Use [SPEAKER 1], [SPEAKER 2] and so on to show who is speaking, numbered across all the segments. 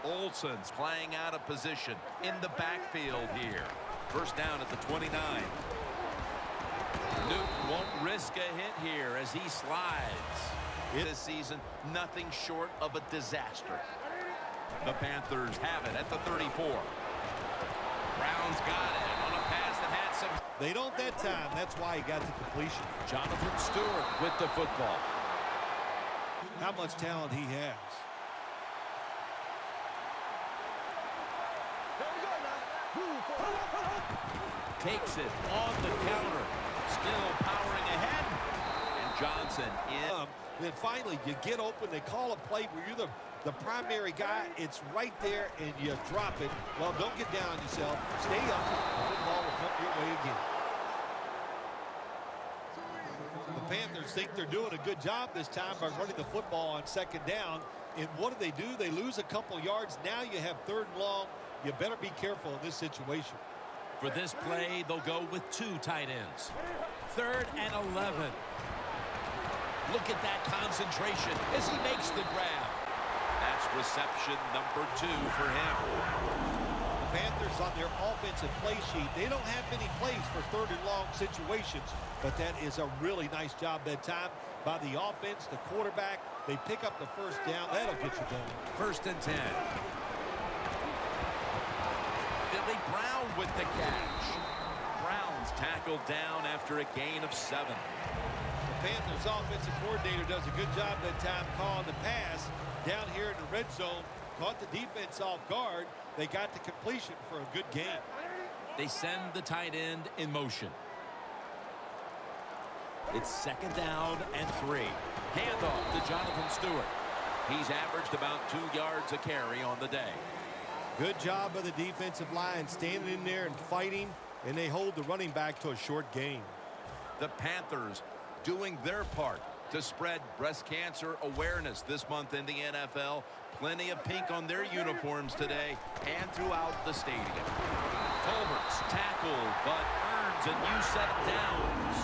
[SPEAKER 1] Olsen's playing out of position in the backfield here. First down at the 29. Newton won't risk a hit here as he slides. This season, nothing short of a disaster. The Panthers have it at the 34. Brown's got it on a pass that had some.
[SPEAKER 2] They don't that time. That's why he got the completion.
[SPEAKER 1] Jonathan Stewart with the football.
[SPEAKER 2] How much talent he has.
[SPEAKER 1] Takes it on the counter. Still powering ahead. And Johnson in.
[SPEAKER 2] Then finally, you get open. They call a play where you're the primary guy. It's right there, and you drop it. Well, don't get down on yourself. Stay up. The football will come your way again. The Panthers think they're doing a good job this time by running the football on second down. And what do? They lose a couple yards. Now you have third and long. You better be careful in this situation.
[SPEAKER 1] For this play, they'll go with 2 tight ends. 3rd and 11. Look at that concentration as he makes the grab. That's reception number 2 for him.
[SPEAKER 2] The Panthers on their offensive play sheet, they don't have many plays for third and long situations, but that is a really nice job that time by the offense, the quarterback. They pick up the first down. That'll get you going.
[SPEAKER 1] 1st and 10. Billy Brown with the catch. Brown's tackled down after a gain of 7.
[SPEAKER 2] The Panthers offensive coordinator does a good job that time calling the pass down here in the red zone. Caught the defense off guard. They got the completion for a good game.
[SPEAKER 1] They send the tight end in motion. It's 2nd down and 3. Handoff to Jonathan Stewart. He's averaged about 2 yards a carry on the day.
[SPEAKER 2] Good job by the defensive line standing in there and fighting, and they hold the running back to a short gain.
[SPEAKER 1] The Panthers doing their part to spread breast cancer awareness this month in the NFL. Plenty of pink on their uniforms today and throughout the stadium. Tolbert's tackled, but earns a new set of downs.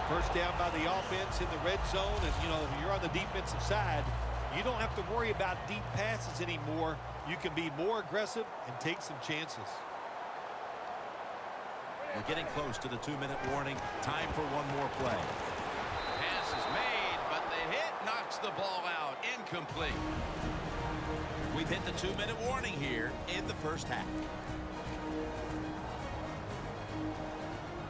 [SPEAKER 2] First down by the offense in the red zone, and you're on the defensive side. You don't have to worry about deep passes anymore. You can be more aggressive and take some chances.
[SPEAKER 1] We're getting close to the 2-minute warning. Time for one more play. Pass is made, but the hit knocks the ball out. Incomplete. We've hit the 2-minute warning here in the first half.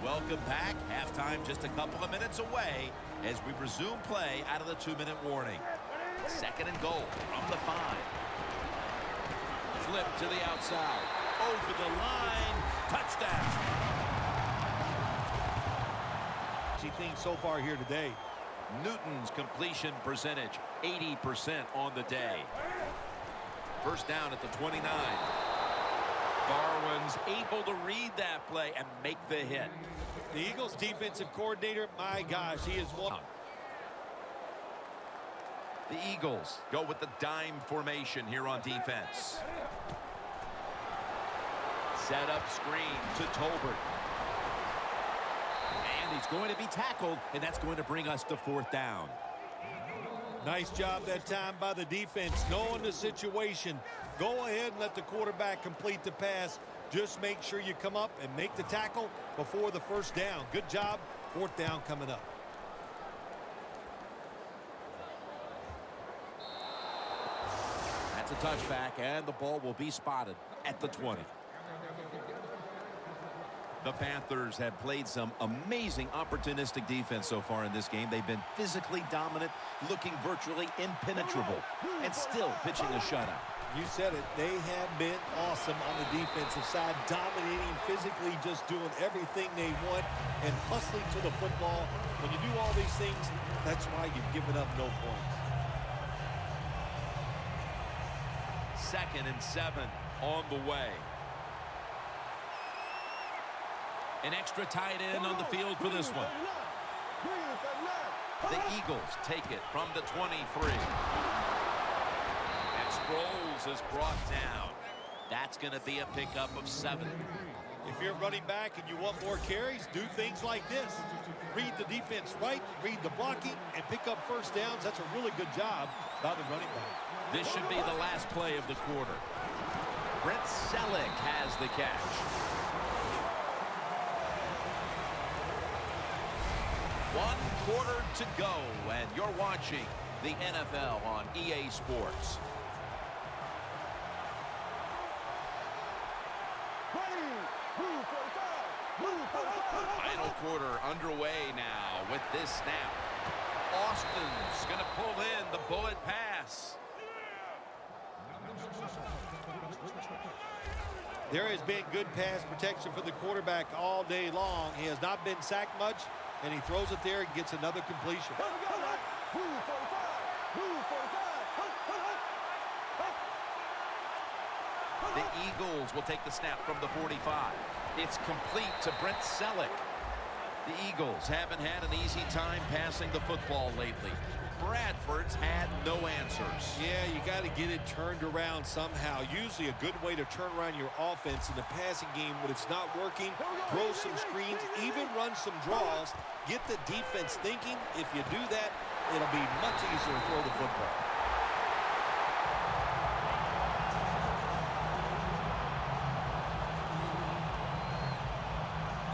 [SPEAKER 1] Welcome back. Halftime just a couple of minutes away as we resume play out of the 2-minute warning. 2nd and goal from the 5. Flip to the outside. Over the line. Touchdown.
[SPEAKER 2] Things so far here today.
[SPEAKER 1] Newton's completion percentage 80% on the day. First down at the 29. Darwin's able to read that play and make the hit.
[SPEAKER 2] The Eagles defensive coordinator, my gosh, he is one.
[SPEAKER 1] The Eagles go with the dime formation here on defense. Set up screen to Tolbert. And he's going to be tackled, and that's going to bring us to 4th down.
[SPEAKER 2] Nice job that time by the defense, knowing the situation. Go ahead and let the quarterback complete the pass. Just make sure you come up and make the tackle before the first down. Good job. 4th down coming up.
[SPEAKER 1] That's a touchback, and the ball will be spotted at the 20. The Panthers have played some amazing opportunistic defense so far in this game. They've been physically dominant, looking virtually impenetrable, and still pitching a shutout.
[SPEAKER 2] You said it. They have been awesome on the defensive side, dominating physically, just doing everything they want and hustling to the football. When you do all these things, that's why you've given up no points.
[SPEAKER 1] 2nd and 7 on the way. An extra tight end on the field for this one. The Eagles take it from the 23. And Sproles is brought down. That's going to be a pickup of 7.
[SPEAKER 2] If you're running back and you want more carries, do things like this. Read the defense right, read the blocking, and pick up first downs. That's a really good job by the running back.
[SPEAKER 1] This should be the last play of the quarter. Brent Selleck has the catch. One quarter to go, and you're watching the NFL on EA Sports. Final quarter underway now with this snap. Austin's going to pull in the bullet pass.
[SPEAKER 2] There has been good pass protection for the quarterback all day long. He has not been sacked much, and he throws it there and gets another completion.
[SPEAKER 1] The Eagles will take the snap from the 45. It's complete to Brent Selleck. The Eagles haven't had an easy time passing the football lately. Bradford's had no answers.
[SPEAKER 2] Yeah, you got to get it turned around somehow. Usually a good way to turn around your offense in the passing game when it's not working. Throw some screens, even run some draws. Get the defense thinking. If you do that, it'll be much easier to throw the football.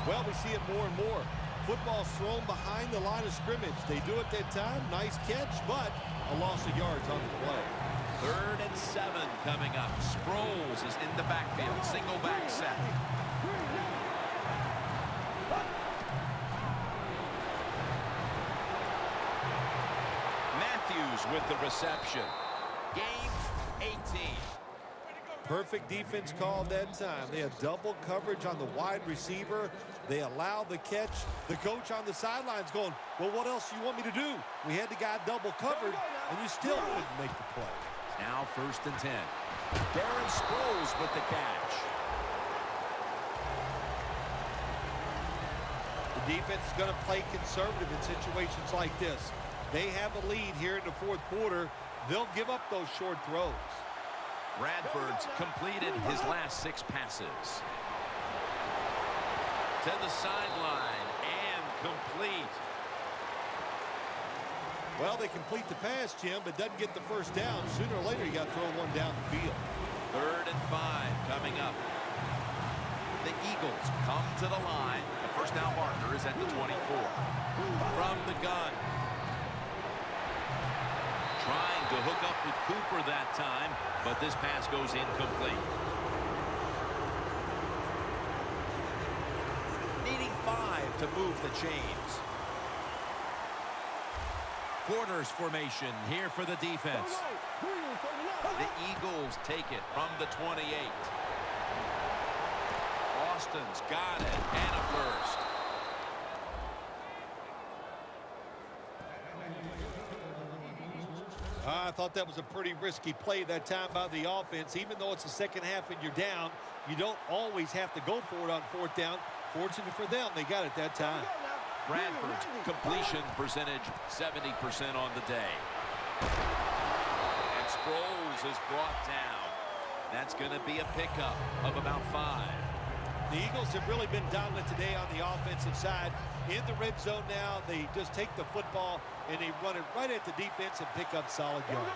[SPEAKER 2] Well, we see it more and more. Football's thrown behind the line of scrimmage. They do it that time. Nice catch, but a loss of yards on the play.
[SPEAKER 1] 3rd and 7 coming up. Sproles is in the backfield. Single back set. Matthews with the reception. Game 18.
[SPEAKER 2] Perfect defense call that time. They had double coverage on the wide receiver. They allow the catch. The coach on the sidelines going, well, what else do you want me to do? We had the guy double covered, and you still couldn't make the play.
[SPEAKER 1] Now 1st and 10. Darren Sproles with the catch.
[SPEAKER 2] The defense is going to play conservative in situations like this. They have a lead here in the 4th quarter. They'll give up those short throws.
[SPEAKER 1] Bradford's completed his last 6 passes. To the sideline and complete.
[SPEAKER 2] Well, they complete the pass, Jim, but doesn't get the first down. Sooner or later, you got to throw one down the field.
[SPEAKER 1] 3rd and 5 coming up. The Eagles come to the line. The first down marker is at the 24. From the gun. Trying to hook up with Cooper that time, but this pass goes incomplete. Needing 5 to move the chains. Corners formation here for the defense. The Eagles take it from the 28. Austin's got it, and a first.
[SPEAKER 2] I thought that was a pretty risky play that time by the offense. Even though it's the second half and you're down, you don't always have to go for it on 4th down. Fortunate for them, they got it that time.
[SPEAKER 1] Bradford's completion percentage 70% on the day. And Sproles is brought down. That's going to be a pickup of about 5.
[SPEAKER 2] The Eagles have really been dominant today on the offensive side. In the red zone now, they just take the football and they run it right at the defense and pick up solid yards.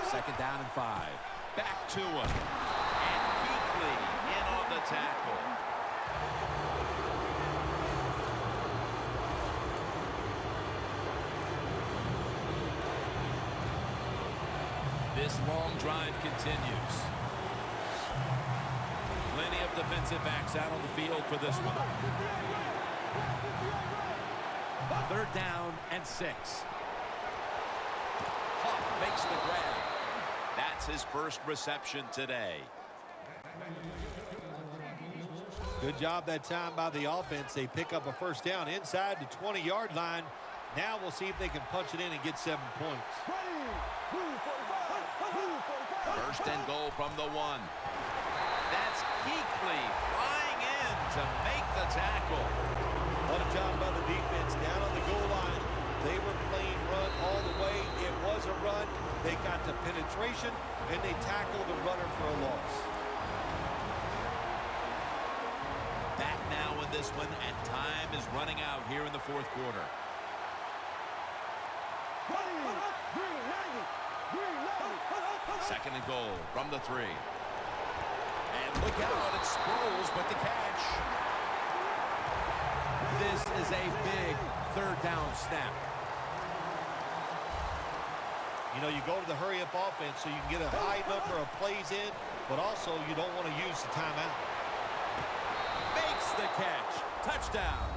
[SPEAKER 1] 2nd down and 5. Back to him. And Kuechly in on the tackle. This long drive continues. Plenty of defensive backs out on the field for this one. 3rd down and 6. Huff makes the grab. That's his first reception today.
[SPEAKER 2] Good job that time by the offense. They pick up a first down inside the 20-yard line. Now we'll see if they can punch it in and get 7 points.
[SPEAKER 1] 1st and goal from the 1. That's Kuechly flying in to make the tackle.
[SPEAKER 2] What a job by the defense down on the goal line. They were playing run all the way. It was a run. They got the penetration, and they tackled the runner for a loss.
[SPEAKER 1] Back now in this one, and time is running out here in the 4th quarter. Second and goal from the 3. And look out, it's Sproles with the catch. This is a big third down snap.
[SPEAKER 2] You know, you go to the hurry-up offense so you can get a high number of plays in, but also you don't want to use the timeout.
[SPEAKER 1] Makes the catch. Touchdown.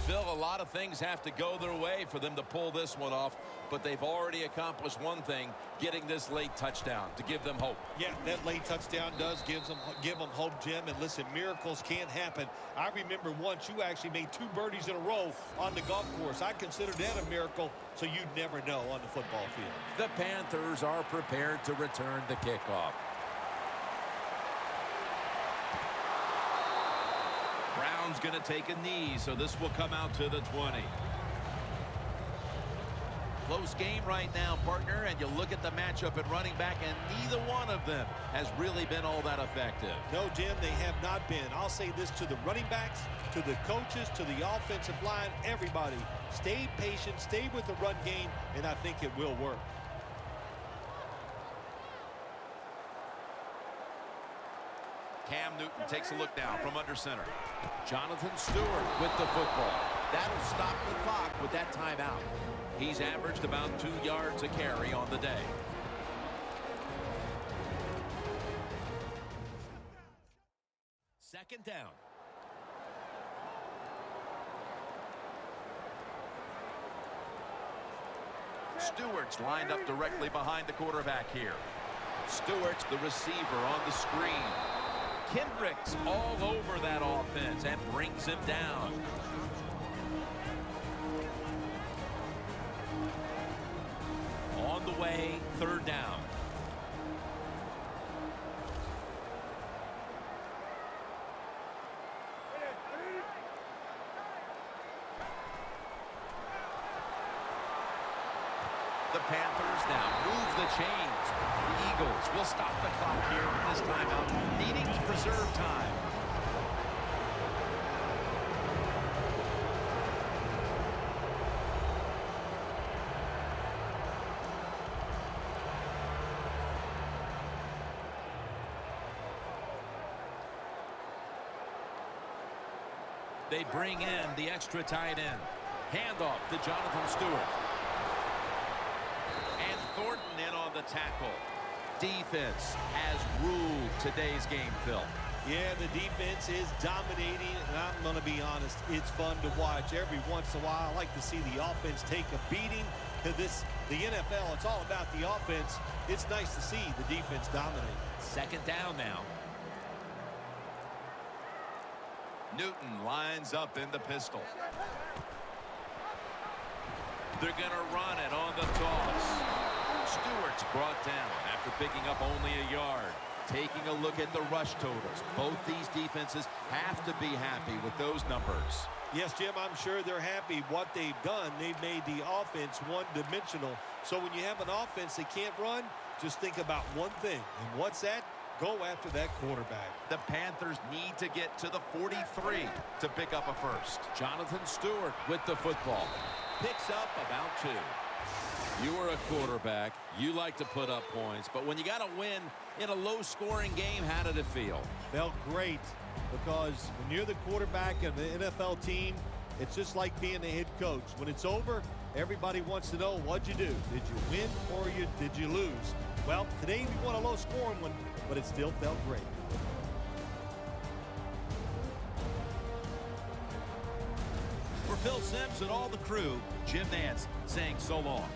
[SPEAKER 1] Phil, a lot of things have to go their way for them to pull this one off, but they've already accomplished one thing, getting this late touchdown to give them hope.
[SPEAKER 2] Yeah, that late touchdown does give them hope, Jim. And listen, miracles can't happen. I remember once you actually made 2 birdies in a row on the golf course. I consider that a miracle, so you'd never know on the football field.
[SPEAKER 1] The Panthers are prepared to return the kickoff. Brown's going to take a knee, so this will come out to the 20. Close game right now, partner, and you look at the matchup at running back, and neither one of them has really been all that effective.
[SPEAKER 2] No, Jim, they have not been. I'll say this to the running backs, to the coaches, to the offensive line, everybody. Stay patient, stay with the run game, and I think it will work.
[SPEAKER 1] Cam Newton takes a look now from under center. Jonathan Stewart with the football. That'll stop the clock with that timeout. He's averaged about 2 yards a carry on the day. Second down. Stewart's lined up directly behind the quarterback here. Stewart's the receiver on the screen. Kendrick's all over that offense and brings him down. On the way, third down. The Panthers now move the chains. The Eagles will stop the clock here with this timeout, needing to preserve time. They bring in the extra tight end. Handoff to Jonathan Stewart. And Thornton in on the tackle. Defense has ruled today's game, Phil.
[SPEAKER 2] Yeah, the defense is dominating, and I'm going to be honest, it's fun to watch. Every once in a while, I like to see the offense take a beating. To the NFL, it's all about the offense. It's nice to see the defense dominate.
[SPEAKER 1] Second down now. Newton lines up in the pistol. They're going to run it on the toss. Stewart's brought down after picking up only a yard. Taking a look at the rush totals. Both these defenses have to be happy with those numbers.
[SPEAKER 2] Yes, Jim, I'm sure they're happy what they've done. They've made the offense one-dimensional. So when you have an offense that can't run, just think about one thing. And what's that? Go after that quarterback.
[SPEAKER 1] The Panthers need to get to the 43 to pick up a first. Jonathan Stewart with the football. Picks up about 2. You are a quarterback. You like to put up points. But when you got to win in a low-scoring game, how did it feel?
[SPEAKER 2] Felt great, because when you're the quarterback of an NFL team, it's just like being the head coach. When it's over, everybody wants to know, what'd you do? Did you win or did you lose? Well, today we won a low-scoring one, but it still felt great.
[SPEAKER 1] For Phil Simms and all the crew, Jim Nance saying so long.